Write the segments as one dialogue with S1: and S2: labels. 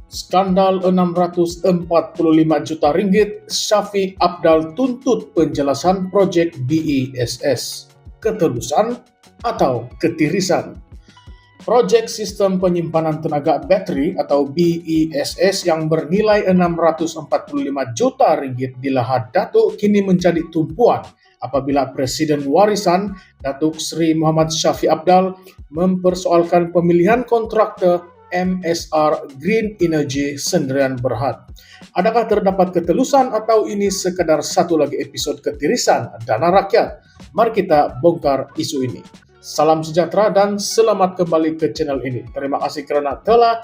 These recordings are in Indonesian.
S1: Skandal Rp645 juta, Syafi Apdal tuntut penjelasan proyek BESS. Ketulusan atau ketirisan? Proyek Sistem Penyimpanan Tenaga Bateri atau BESS yang bernilai Rp645 juta di Lahad Datuk kini menjadi tumpuan apabila Presiden Warisan Datuk Seri Muhammad Syafi Apdal mempersoalkan pemilihan kontraktor MSR Green Energy Sdn Bhd. Adakah terdapat ketelusan atau ini sekadar satu lagi episode ketirisan dana rakyat? Mari kita bongkar isu ini. Salam sejahtera dan selamat kembali ke channel ini. Terima kasih kerana telah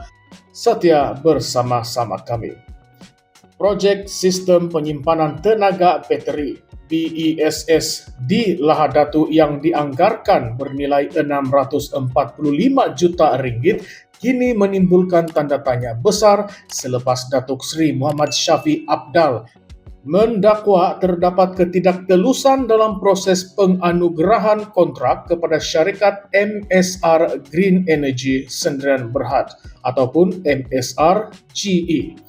S1: setia bersama-sama kami. Proyek Sistem Penyimpanan Tenaga Bateri BESS di Lahad Datuk yang dianggarkan bernilai Rp645 juta kini menimbulkan tanda tanya besar selepas Datuk Seri Muhammad Syafi Apdal mendakwa terdapat ketidaktelusan dalam proses penganugerahan kontrak kepada syarikat MSR Green Energy Sdn Bhd ataupun MSR GE.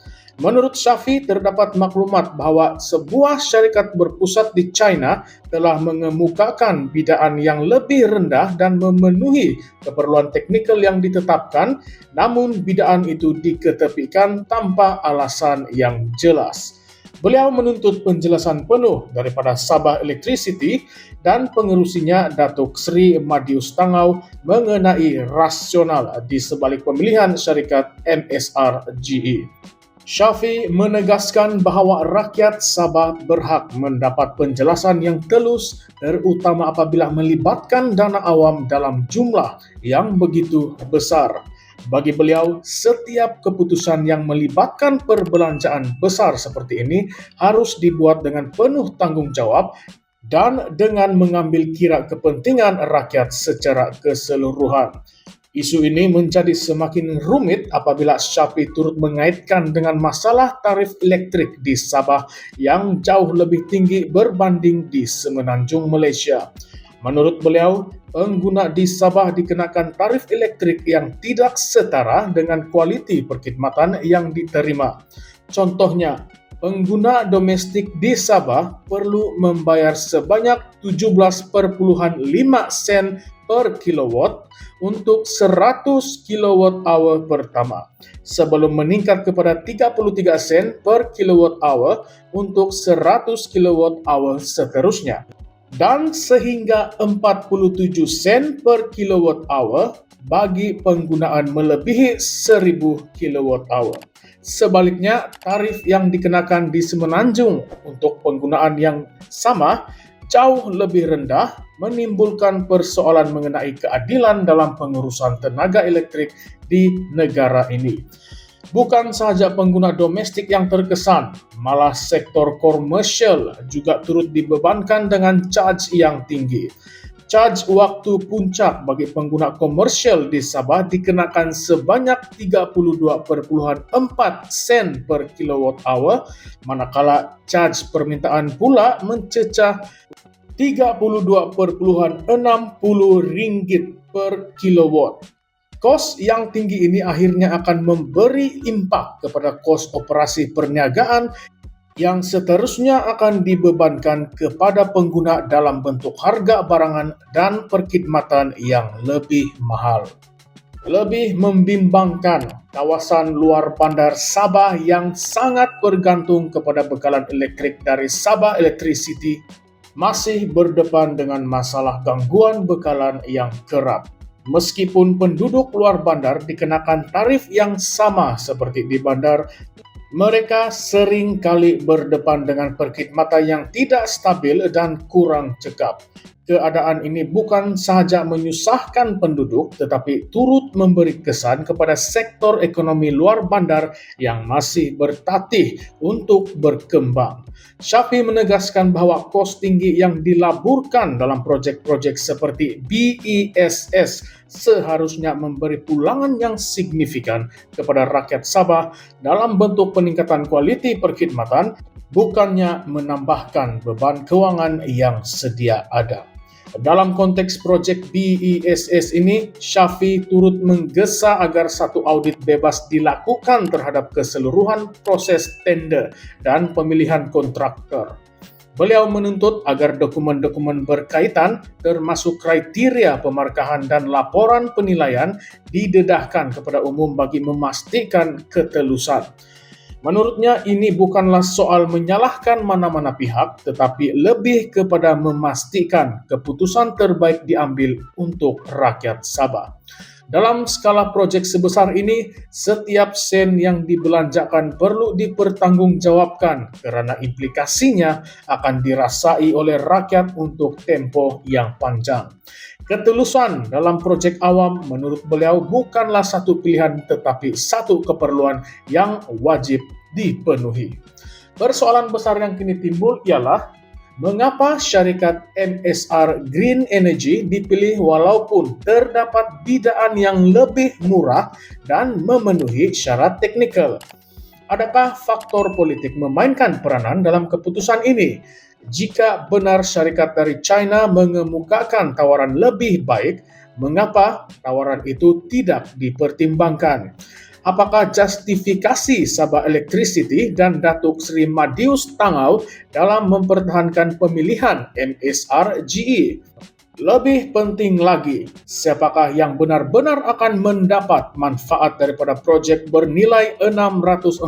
S1: Menurut Syafi, terdapat maklumat bahawa sebuah syarikat berpusat di China telah mengemukakan bidaan yang lebih rendah dan memenuhi keperluan teknikal yang ditetapkan, namun bidaan itu diketepikan tanpa alasan yang jelas. Beliau menuntut penjelasan penuh daripada Sabah Electricity dan pengerusinya Datuk Seri Madius Tangau mengenai rasional di sebalik pemilihan syarikat MSR GE. Syafi menegaskan bahawa rakyat Sabah berhak mendapat penjelasan yang telus, terutama apabila melibatkan dana awam dalam jumlah yang begitu besar. Bagi beliau, setiap keputusan yang melibatkan perbelanjaan besar seperti ini harus dibuat dengan penuh tanggung jawab dan dengan mengambil kira kepentingan rakyat secara keseluruhan. Isu ini menjadi semakin rumit apabila Syafi turut mengaitkan dengan masalah tarif elektrik di Sabah yang jauh lebih tinggi berbanding di Semenanjung Malaysia. Menurut beliau, pengguna di Sabah dikenakan tarif elektrik yang tidak setara dengan kualiti perkhidmatan yang diterima. Contohnya, pengguna domestik di Sabah perlu membayar sebanyak 17,5 sen per kilowatt untuk 100 kWh pertama, sebelum meningkat kepada 33 sen per kilowatt-hour untuk 100 kWh seterusnya, dan sehingga 47 sen per kilowatt-hour bagi penggunaan melebihi 1000 kWh. Sebaliknya, tarif yang dikenakan di Semenanjung untuk penggunaan yang sama jauh lebih rendah, menimbulkan persoalan mengenai keadilan dalam pengurusan tenaga elektrik di negara ini. Bukan sahaja pengguna domestik yang terkesan, malah sektor komersial juga turut dibebankan dengan charge yang tinggi. Charge waktu puncak bagi pengguna komersial di Sabah dikenakan sebanyak 32,4 sen per kilowatt-hour, manakala charge permintaan pula mencecah Rp32,60 per kilowatt. Kos yang tinggi ini akhirnya akan memberi impak kepada kos operasi perniagaan yang seterusnya akan dibebankan kepada pengguna dalam bentuk harga barangan dan perkhidmatan yang lebih mahal. Lebih membimbangkan, kawasan luar bandar Sabah yang sangat bergantung kepada bekalan elektrik dari Sabah Electricity masih berdepan dengan masalah gangguan bekalan yang kerap. Meskipun penduduk luar bandar dikenakan tarif yang sama seperti di bandar, mereka sering kali berdepan dengan perkhidmatan yang tidak stabil dan kurang cekap. Keadaan ini bukan sahaja menyusahkan penduduk, tetapi turut memberi kesan kepada sektor ekonomi luar bandar yang masih bertatih untuk berkembang. Syafi menegaskan bahawa kos tinggi yang dilaburkan dalam projek-projek seperti BESS seharusnya memberi pulangan yang signifikan kepada rakyat Sabah dalam bentuk peningkatan kualiti perkhidmatan, bukannya menambahkan beban kewangan yang sedia ada. Dalam konteks proyek BESS ini, Syafie turut menggesa agar satu audit bebas dilakukan terhadap keseluruhan proses tender dan pemilihan kontraktor. Beliau menuntut agar dokumen-dokumen berkaitan, termasuk kriteria pemarkahan dan laporan penilaian, didedahkan kepada umum bagi memastikan ketelusan. Menurutnya, ini bukanlah soal menyalahkan mana-mana pihak, tetapi lebih kepada memastikan keputusan terbaik diambil untuk rakyat Sabah. Dalam skala proyek sebesar ini, setiap sen yang dibelanjakan perlu dipertanggungjawabkan karena implikasinya akan dirasai oleh rakyat untuk tempo yang panjang. Ketulusan dalam proyek awam menurut beliau bukanlah satu pilihan tetapi satu keperluan yang wajib dipenuhi. Persoalan besar yang kini timbul ialah mengapa syarikat MSR Green Energy dipilih walaupun terdapat bidaan yang lebih murah dan memenuhi syarat teknikal. Adakah faktor politik memainkan peranan dalam keputusan ini? Jika benar syarikat dari China mengemukakan tawaran lebih baik, mengapa tawaran itu tidak dipertimbangkan? Apakah justifikasi Sabah Electricity dan Datuk Seri Madius Tangau dalam mempertahankan pemilihan MSR GE? Lebih penting lagi, siapakah yang benar-benar akan mendapat manfaat daripada proyek bernilai 645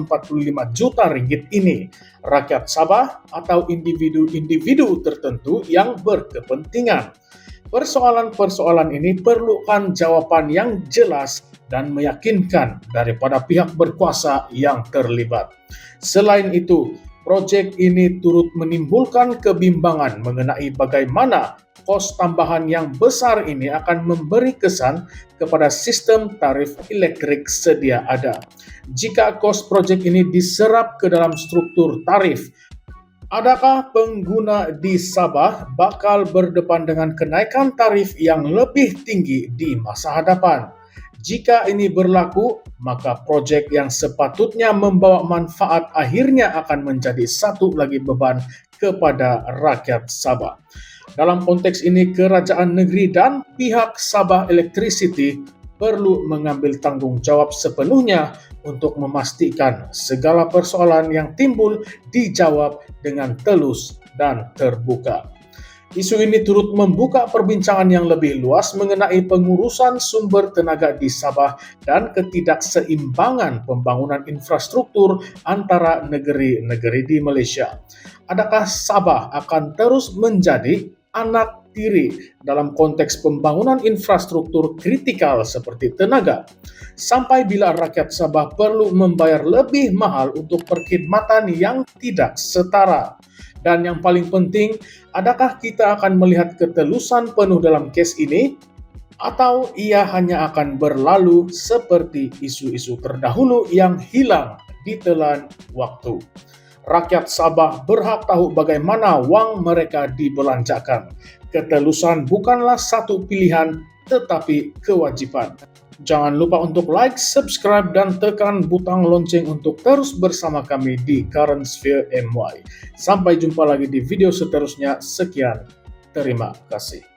S1: juta ringgit ini? Rakyat Sabah atau individu-individu tertentu yang berkepentingan? Persoalan-persoalan ini perlukan jawaban yang jelas dan meyakinkan daripada pihak berkuasa yang terlibat. Selain itu, proyek ini turut menimbulkan kebimbangan mengenai bagaimana kos tambahan yang besar ini akan memberi kesan kepada sistem tarif elektrik sedia ada. Jika kos proyek ini diserap ke dalam struktur tarif, adakah pengguna di Sabah bakal berdepan dengan kenaikan tarif yang lebih tinggi di masa hadapan? Jika ini berlaku, maka proyek yang sepatutnya membawa manfaat akhirnya akan menjadi satu lagi beban kepada rakyat Sabah. Dalam konteks ini, kerajaan negeri dan pihak Sabah Electricity perlu mengambil tanggung jawab sepenuhnya untuk memastikan segala persoalan yang timbul dijawab dengan telus dan terbuka. Isu ini turut membuka perbincangan yang lebih luas mengenai pengurusan sumber tenaga di Sabah dan ketidakseimbangan pembangunan infrastruktur antara negeri-negeri di Malaysia. Adakah Sabah akan terus menjadi anak tiri dalam konteks pembangunan infrastruktur kritikal seperti tenaga? Sampai bila rakyat Sabah perlu membayar lebih mahal untuk perkhidmatan yang tidak setara? Dan yang paling penting, adakah kita akan melihat ketelusan penuh dalam kes ini? Atau ia hanya akan berlalu seperti isu-isu terdahulu yang hilang ditelan waktu? Rakyat Sabah berhak tahu bagaimana wang mereka dibelanjakan. Ketelusan bukanlah satu pilihan, tetapi kewajiban. Jangan lupa untuk like, subscribe, dan tekan butang lonceng untuk terus bersama kami di Current Sphere MY. Sampai jumpa lagi di video seterusnya. Sekian, terima kasih.